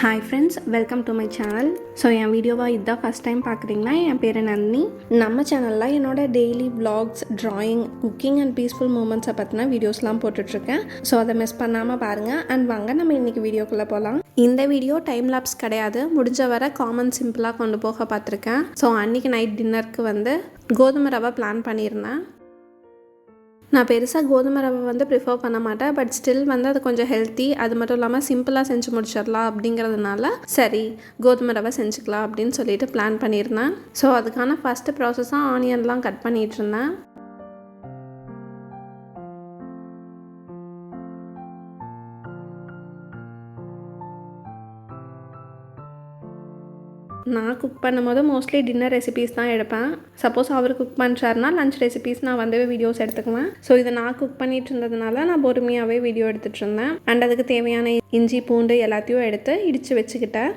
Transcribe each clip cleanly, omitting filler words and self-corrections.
Hi friends, welcome to my channel. So என் வீடியோவாக இதுதான் ஃபஸ்ட் டைம் பார்க்குறீங்கன்னா, என் பேர் நந்தினி. நம்ம சேனலில் என்னோட daily vlogs, drawing, cooking and peaceful மூமெண்ட்ஸை பற்றின வீடியோஸ்லாம் போட்டுட்ருக்கேன். ஸோ அதை மிஸ் பண்ணாமல் பாருங்கள். அண்ட் வாங்க நம்ம இன்றைக்கி வீடியோக்குள்ளே போகலாம். இந்த வீடியோ டைம் லாப்ஸ் கிடையாது, முடிஞ்ச வர காமன் சிம்பிளாக கொண்டு போக பார்த்துருக்கேன். ஸோ அன்றைக்கி நைட் டின்னருக்கு வந்து கோதுமை ரவை பிளான் பண்ணியிருந்தேன். நான் பெருசாக கோதுமை ரவை ப்ரிஃபர் பண்ண மாட்டேன். பட் ஸ்டில் அது கொஞ்சம் ஹெல்த்தி, அது மட்டும் இல்லாமல் சிம்பிளாக செஞ்சு முடிச்சிடலாம் அப்படிங்கிறதுனால சரி கோதுமை ரவை செஞ்சுக்கலாம் அப்படின்னு சொல்லிட்டு பிளான் பண்ணியிருந்தேன். ஸோ அதுக்கான ஃபஸ்ட்டு ப்ராசஸாக ஆனியன்லாம் கட் பண்ணிகிட்டு இருந்தேன். நான் குக் பண்ணும்போது மோஸ்ட்லி டின்னர் ரெசிபீஸ் தான் எடுப்பேன். Suppose hour cook பண்ணுறாருனா lunch recipes நான் வீடியோஸ் எடுத்துக்குவேன். ஸோ இதை நான் குக் பண்ணிட்டு இருந்ததுனால நான் பொறுமையாகவே வீடியோ எடுத்துகிட்டு இருந்தேன். அண்ட் அதுக்கு தேவையான இஞ்சி பூண்டு எல்லாத்தையும் எடுத்து இடித்து வச்சுக்கிட்டேன்.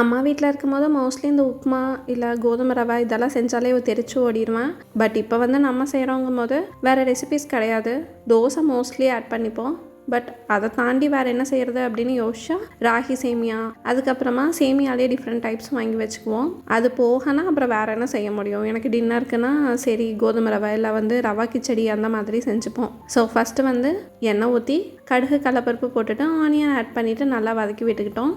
அம்மா வீட்டில் இருக்கும்போது மோஸ்ட்லி இந்த உப்புமா இல்லை கோதுமை ரவை இதெல்லாம் செஞ்சாலே தெரிச்சு ஓடிடுவேன். பட் இப்போ நம்ம செய்கிறோங்கும் போது வேறு ரெசிபீஸ் கிடையாது. தோசை மோஸ்ட்லி ஆட் பண்ணிப்போம். பட் அதை தாண்டி வேறு என்ன செய்கிறது அப்படின்னு யோசிச்சா ராகி சேமியா, அதுக்கப்புறமா சேமியாலே டிஃப்ரெண்ட் டைப்ஸ் வாங்கி வச்சுக்குவோம். அது போகனா அப்புறம் வேறு என்ன செய்ய முடியும். எனக்கு டின்னருக்குன்னா சரி கோதுமை ரவை இல்லை ரவா கிச்சடி அந்த மாதிரி செஞ்சுப்போம். ஸோ ஃபஸ்ட்டு எண்ணெய் ஊற்றி கடுகு கடலைப்பருப்பு போட்டுட்டு ஆனியன் ஆட் பண்ணிவிட்டு நல்லா வதக்கி விட்டுக்கிட்டோம்.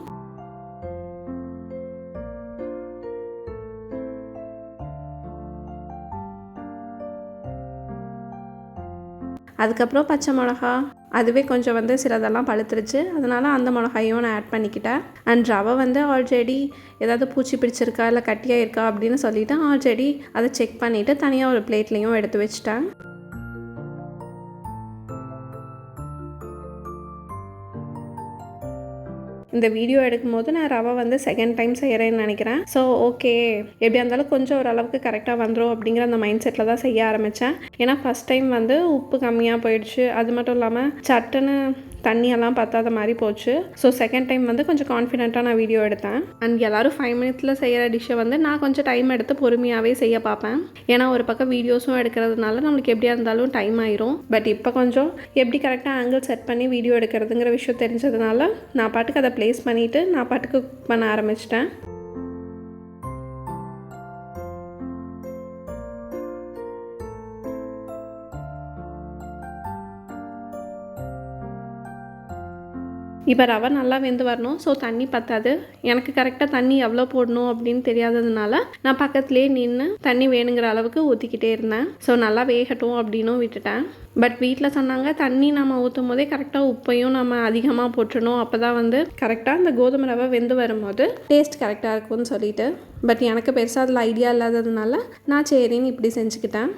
அதுக்கப்புறம் பச்சை மிளகா, அதுவே கொஞ்சம் சிலதெல்லாம் பழுத்துருச்சு. அதனால் அந்த மிளகாயும் நான் ஆட் பண்ணிக்கிட்டேன். அண்ட் ரவை ஆல்ரெடி ஏதாவது பூச்சி பிடிச்சிருக்கா இல்லை கட்டியாக இருக்கா அப்படின்னு சொல்லிவிட்டு ஆல்ரெடி அதை செக் பண்ணிவிட்டு தனியாக ஒரு பிளேட்லேயும் எடுத்து வச்சுட்டேன். இந்த வீடியோ எடுக்கும்போது நான் ரவை செகண்ட் டைம் செய்கிறேன்னு நினைக்கிறேன். ஸோ ஓகே, எப்படியா இருந்தாலும் கொஞ்சம் ஓரளவுக்கு கரெக்டாக வந்துடும் அப்படிங்கிற அந்த மைண்ட் செட்டில் தான் செய்ய ஆரம்பித்தேன். ஏன்னா ஃபஸ்ட் டைம் உப்பு கம்மியாக போயிடுச்சு. அது மட்டும் இல்லாமல் சட்டுன்னு தண்ணியெல்லாம் பத்தாத மாதிரி போச்சு. ஸோ செகண்ட் டைம் கொஞ்சம் கான்ஃபிடென்ட்டாக நான் வீடியோ எடுத்தேன். அண்ட் எல்லோரும் 5 மினிட்ஸில் செய்கிற டிஷ்ஷை நான் கொஞ்சம் டைம் எடுத்து பொறுமையாகவே செய்ய பார்ப்பேன். ஏன்னா ஒரு பக்கம் வீடியோஸும் எடுக்கிறதுனால நம்மளுக்கு எப்படியா இருந்தாலும் டைம் ஆயிரும். பட் இப்போ கொஞ்சம் எப்படி கரெக்டாக ஆங்கிள் செட் பண்ணி வீடியோ எடுக்கிறதுங்கிற விஷயம் தெரிஞ்சதுனால நான் பாட்டுக்கு அதை ப்ளேஸ் பண்ணிவிட்டு நான் பாட்டுக்கு குக் பண்ண ஆரம்பிச்சிட்டேன். இப்போ ரவை நல்லா வெந்து வரணும். ஸோ தண்ணி பத்தாது. எனக்கு கரெக்டாக தண்ணி எவ்வளோ போடணும் அப்படின்னு தெரியாததுனால நான் பக்கத்துலேயே நின்று தண்ணி வேணுங்கிற அளவுக்கு ஊற்றிக்கிட்டே இருந்தேன். ஸோ நல்லா வேகட்டும் அப்படின்னும் விட்டுட்டேன். பட் வீட்டில் சொன்னாங்க தண்ணி நம்ம ஊற்றும் போதே கரெக்டாக உப்பையும் நம்ம அதிகமாக போட்டுடணும். அப்போ தான் கரெக்டாக அந்த கோதுமை ரவை வெந்து வரும்போது டேஸ்ட் கரெக்டாக இருக்கும்னு சொல்லிட்டு. பட் எனக்கு பெருசாக அதில் ஐடியா இல்லாததுனால நான் சரின்னு இப்படி செஞ்சுக்கிட்டேன்.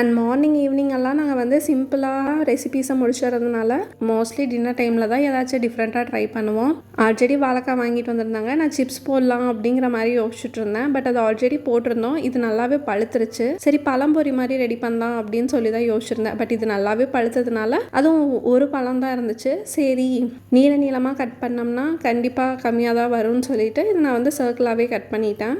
அண்ட் மார்னிங் ஈவினிங் எல்லாம் நாங்கள் சிம்பிளாக ரெசிபீஸை முடிச்சுறதுனால மோஸ்ட்லி டின்னர் டைமில் தான் ஏதாச்சும் டிஃப்ரெண்ட்டாக ட்ரை பண்ணுவோம். ஆல்ரெடி வாழைக்காய் வாங்கிட்டு வந்திருந்தாங்க. நான் சிப்ஸ் போடலாம் அப்படிங்கிற மாதிரி யோசிச்சுட்டு இருந்தேன். பட் அது ஆல்ரெடி போட்டிருந்தோம். இது நல்லாவே பழுத்துருச்சு. சரி பழம்பொரி மாதிரி ரெடி பண்ணலாம் அப்படின்னு சொல்லி தான் யோசிச்சிருந்தேன். பட் இது நல்லாவே பழுத்ததுனால அதுவும் ஒரு பழம் தான் இருந்துச்சு. சரி நீளமாக கட் பண்ணோம்னா கண்டிப்பாக கம்மியாக தான் வரும்னு சொல்லிட்டு இதை நான் சர்க்கிளாகவே கட் பண்ணிட்டேன்.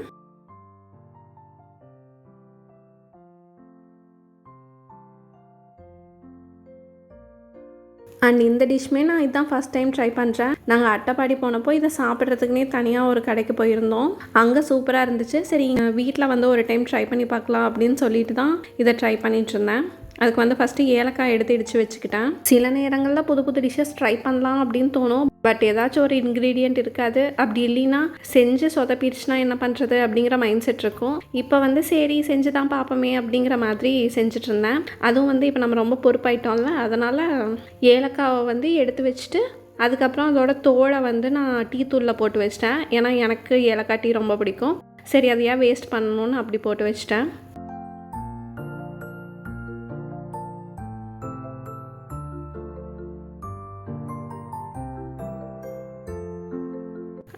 அண்ட் இந்த டிஷ்மே நான் இதுதான் ஃபஸ்ட் டைம் ட்ரை பண்ணுறேன். நாங்கள் அட்டைப்பாடி போனப்போ இதை சாப்பிட்றதுக்குனே தனியாக ஒரு கடைக்கு போயிருந்தோம். அங்கே சூப்பராக இருந்துச்சு. சரி வீட்டில் ஒரு டைம் ட்ரை பண்ணி பார்க்கலாம் அப்படின்னு சொல்லிட்டு தான் இதை ட்ரை பண்ணிகிட்டு இருந்தேன். அதுக்கு ஃபஸ்ட்டு ஏலக்காய் எடுத்து இடித்து வச்சுக்கிட்டேன். சில நேரங்களில் புது புது டிஷ்ஷஸ் ட்ரை பண்ணலாம் அப்படின்னு தோணும். பட் ஏதாச்சும் ஒரு இன்க்ரீடியண்ட் இருக்காது. அப்படி இல்லைன்னா செஞ்சு சொதப்பிடுச்சுன்னா என்ன பண்ணுறது அப்படிங்கிற மைண்ட் செட் இருக்கும். இப்போ சரி செஞ்சு தான் பார்ப்போமே அப்படிங்கிற மாதிரி செஞ்சுட்டு இருந்தேன். அதுவும் இப்போ நம்ம ரொம்ப பொறுப்பாயிட்டோம்ல, அதனால் ஏலக்காவை எடுத்து வச்சுட்டு அதுக்கப்புறம் அதோட தோலை நான் டீ தூளில் போட்டு வச்சிட்டேன். ஏன்னா எனக்கு ஏலக்காய் டீ ரொம்ப பிடிக்கும். சரி அதை ஏன் வேஸ்ட் பண்ணணும்னு அப்படி போட்டு வச்சிட்டேன்.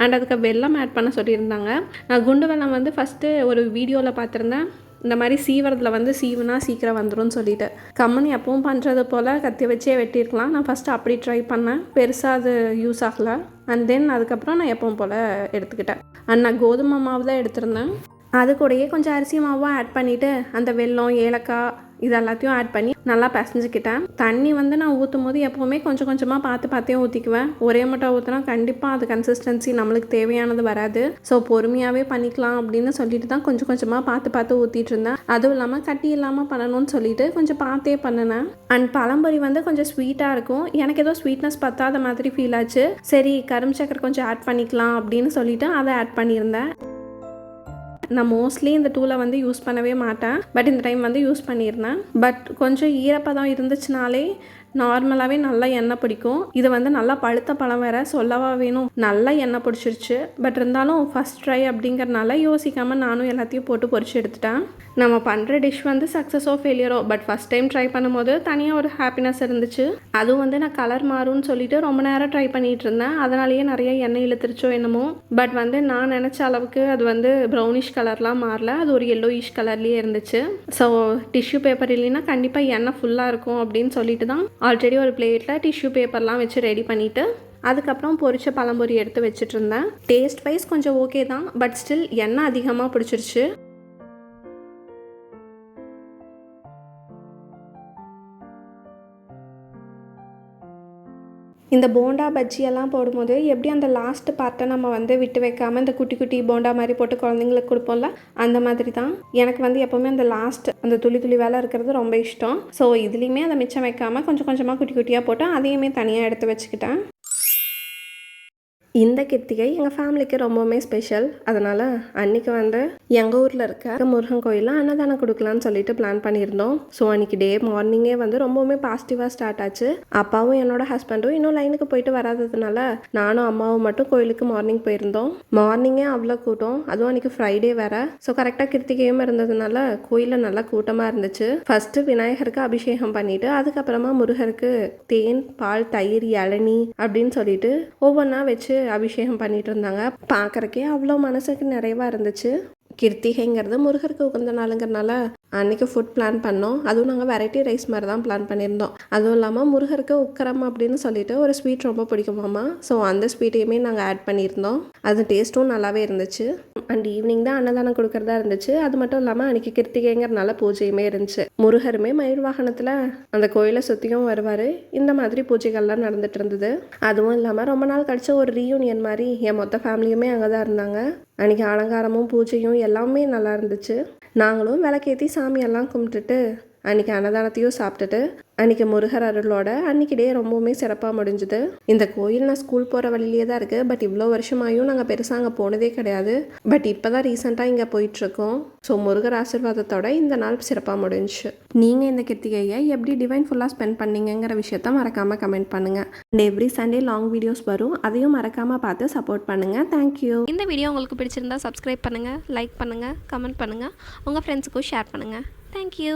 அண்ட் அதுக்கு வெல்லம் ஆட் பண்ண சொல்லியிருந்தாங்க. நான் குண்டு வெல்லம் ஃபஸ்ட்டு ஒரு வீடியோவில் பார்த்துருந்தேன். இந்த மாதிரி சீவரத்தில் வந்து சீவுனா சீக்கிரம் வந்துடும் சொல்லிட்டு கம்மன் எப்பவும் பண்ணுறது போல் கத்தி வச்சே வெட்டியிருக்கலாம். நான் ஃபஸ்ட்டு அப்படி ட்ரை பண்ணேன், பெருசாக அது யூஸ் ஆகலை. அண்ட் தென் அதுக்கப்புறம் நான் எப்பவும் போல் எடுத்துக்கிட்டேன். நான் கோதுமை மாவு தான் எடுத்திருந்தேன். அது கூடயே கொஞ்சம் அரிசி மாவும் ஆட் பண்ணிவிட்டு அந்த வெல்லம், ஏலக்காய் இது எல்லாத்தையும் ஆட் பண்ணி நல்லா பிசைஞ்சிக்கிட்டேன். தண்ணி வந்து நான் ஊற்றும் போது எப்போவுமே கொஞ்சம் கொஞ்சமாக பார்த்தே ஊற்றிக்குவேன். ஒரே மட்டும் ஊற்றினா கண்டிப்பாக அது கன்சிஸ்டன்சி நம்மளுக்கு தேவையானது வராது. ஸோ பொறுமையாகவே பண்ணிக்கலாம் அப்படின்னு சொல்லிட்டு தான் கொஞ்சம் கொஞ்சமாக பார்த்து ஊற்றிட்டு இருந்தேன். அதுவும் இல்லாமல் கட்டி இல்லாமல் பண்ணணும்னு சொல்லிட்டு கொஞ்சம் பார்த்தே பண்ணினேன். அண்ட் பழம்பொரி வந்து கொஞ்சம் ஸ்வீட்டாக இருக்கும். எனக்கு ஏதோ ஸ்வீட்னஸ் பத்தாத மாதிரி ஃபீல் ஆச்சு. சரி கரும்பு சக்கரை கொஞ்சம் ஆட் பண்ணிக்கலாம் அப்படின்னு சொல்லிட்டு அதை ஆட் பண்ணியிருந்தேன். நான் மோஸ்ட்லி இந்த டூலை வந்து யூஸ் பண்ணவே மாட்டேன், பட் இந்த டைம் வந்து யூஸ் பண்ணியிருந்தேன். பட் கொஞ்சம் ஈரப்பதம் இருந்துச்சுனாலே நார்மலாகவே நல்லா எண்ணெய் பிடிக்கும். இது வந்து நல்லா பழுத்த பழம் வேறு, சொல்லவா வேணும், நல்லா எண்ணெய் பிடிச்சிருச்சு. பட் இருந்தாலும் ஃபஸ்ட் ட்ரை அப்படிங்கிறனால யோசிக்காமல் நானும் எல்லாத்தையும் போட்டு பொரிச்சு எடுத்துட்டேன். நம்ம பண்ணுற டிஷ் வந்து சக்ஸஸோ ஃபெயிலியரோ, பட் ஃபஸ்ட் டைம் ட்ரை பண்ணும்போது தனியாக ஒரு ஹாப்பினஸ் இருந்துச்சு. அதுவும் வந்து நான் கலர் மாறும்னு சொல்லிட்டு ரொம்ப நேரம் ட்ரை பண்ணிகிட்டு இருந்தேன். அதனாலேயே நிறைய எண்ணெய் இழுத்துருச்சோ என்னமோ. பட் வந்து நான் நினச்ச அளவுக்கு அது வந்து ப்ரௌனிஷ் கலர்லாம் மாறல, அது ஒரு எல்லோயிஷ் கலர்லேயே இருந்துச்சு. ஸோ டிஷ்யூ பேப்பர் இல்லைன்னா கண்டிப்பாக எண்ணெய் ஃபுல்லாக இருக்கும் அப்படின்னு சொல்லிட்டு தான் ஆல்ரெடி ஒரு பிளேட்டில் டிஷ்யூ பேப்பர்லாம் வச்சு ரெடி பண்ணிவிட்டு அதுக்கப்புறம் பொரிச்ச பழம்பொரி எடுத்து வச்சுட்டு இருந்தேன். டேஸ்ட் வைஸ் கொஞ்சம் ஓகே தான், பட் ஸ்டில் எண்ணெய் அதிகமாக பிடிச்சிருச்சு. இந்த போண்டா பஜ்ஜியெல்லாம் போடும்போது எப்படி அந்த லாஸ்ட் பார்ட்டை நம்ம வந்து விட்டு வைக்காமல் இந்த குட்டி குட்டி போண்டா மாதிரி போட்டு குழந்தைங்களுக்கு கொடுப்போம்ல, அந்த மாதிரி தான் எனக்கு வந்து எப்போவுமே அந்த லாஸ்ட் அந்த துளி வேலை இருக்கிறது ரொம்ப இஷ்டம். ஸோ இதுலேயுமே அதை மிச்சம் வைக்காமல் கொஞ்சம் கொஞ்சமாக குட்டி குட்டியாக போட்டு அதையுமே தனியாக எடுத்து வச்சுக்கிட்டேன். இந்த கிருத்திகை எங்கள் ஃபேமிலிக்கு ரொம்பவுமே ஸ்பெஷல். அதனால் அன்றைக்கி வந்து எங்கள் ஊரில் இருக்க முருகன் கோயிலில் அன்னதானம் கொடுக்கலான்னு சொல்லிட்டு பிளான் பண்ணியிருந்தோம். ஸோ அன்றைக்கி டே மார்னிங்கே வந்து ரொம்பவுமே பாசிட்டிவாக ஸ்டார்ட் ஆச்சு. அப்பாவும் என்னோட ஹஸ்பண்டும் இன்னும் லைனுக்கு போயிட்டு வராததுனால நானும் அம்மாவும் மட்டும் கோயிலுக்கு மார்னிங் போயிருந்தோம். மார்னிங்கே அவ்வளோ கூட்டம், அதுவும் அன்றைக்கி ஃப்ரைடே வேறு. ஸோ கரெக்டாக கிருத்திகையும் இருந்ததுனால கோயிலில் நல்லா கூட்டமாக இருந்துச்சு. ஃபஸ்ட்டு விநாயகருக்கு அபிஷேகம் பண்ணிவிட்டு அதுக்கப்புறமா முருகருக்கு தேன், பால், தயிர், இளநீ அப்படின்னு சொல்லிட்டு ஒவ்வொன்றா வச்சு அபிஷேகம் பண்ணிட்டு இருந்தாங்க. பார்க்கறக்கே அவ்வளோ மனசுக்கு நிறைவாக இருந்துச்சு. கிருத்திகைங்கிறது முருகருக்கு உகந்த நாளுங்கிறனால அன்றைக்கி ஃபுட் பிளான் பண்ணோம். அதுவும் நாங்கள் வெரைட்டி ரைஸ் மாதிரி தான் பிளான் பண்ணியிருந்தோம். அதுவும் இல்லாமல் முருகருக்கு உக்கரம் அப்படின்னு சொல்லிட்டு ஒரு ஸ்வீட் ரொம்ப பிடிக்குமாம்மா. ஸோ அந்த ஸ்வீட்டையுமே நாங்கள் ஆட் பண்ணியிருந்தோம். அது டேஸ்ட்டும் நல்லாவே இருந்துச்சு. அண்ட் ஈவினிங் தான் அன்னதானம் கொடுக்குறதா இருந்துச்சு. அது மட்டும் இல்லாமல் அன்றைக்கி கிருத்திகைங்கிறனால பூஜையுமே இருந்துச்சு. முருகருமே மயில் வாகனத்தில் அந்த கோயிலை சுற்றியும் வருவார். இந்த மாதிரி பூஜைகள்லாம் நடந்துட்டு இருந்தது. அதுவும் இல்லாமல் ரொம்ப நாள் கழிச்சு ஒரு ரீயூனியன் மாதிரி என் மொத்த ஃபேமிலியுமே அங்கே தான் இருந்தாங்க. அன்றைக்கி அலங்காரமும் பூஜையும் எல்லாமே நல்லா இருந்துச்சு. நாங்களும் விளக்கேற்றி சாமியெல்லாம் கும்பிட்டுட்டு அன்றைக்கி அன்னதானத்தையும் சாப்பிட்டுட்டு அன்றைக்கி முருகர் அருளோட அன்றைக்கி டே ரொம்பவுமே சிறப்பாக முடிஞ்சுது. இந்த கோயில் நான் ஸ்கூல் போகிற வழியிலே தான் இருக்குது. பட் இவ்வளோ வருஷமாயும் நாங்கள் பெருசாக அங்கே போனதே கிடையாது. பட் இப்போ தான் ரீசெண்டாக இங்கே போயிட்டுருக்கோம். ஸோ முருகர் ஆசீர்வாதத்தோட இந்த நாள் சிறப்பாக முடிஞ்சிச்சு. நீங்கள் இந்த கிருத்திகையை எப்படி டிவைன் ஃபுல்லாக ஸ்பெண்ட் பண்ணீங்கிற விஷயத்த மறக்காமல் கமெண்ட் பண்ணுங்கள். And every Sunday long videos வரும், அதையும் மறக்காமல் பார்த்து சப்போர்ட் பண்ணுங்கள். தேங்க்யூ. இந்த வீடியோ உங்களுக்கு பிடிச்சிருந்தா சப்ஸ்கிரைப் பண்ணுங்கள், லைக் பண்ணுங்கள், கமெண்ட் பண்ணுங்கள், உங்கள் ஃப்ரெண்ட்ஸுக்கும் ஷேர் பண்ணுங்கள். தேங்க்யூ.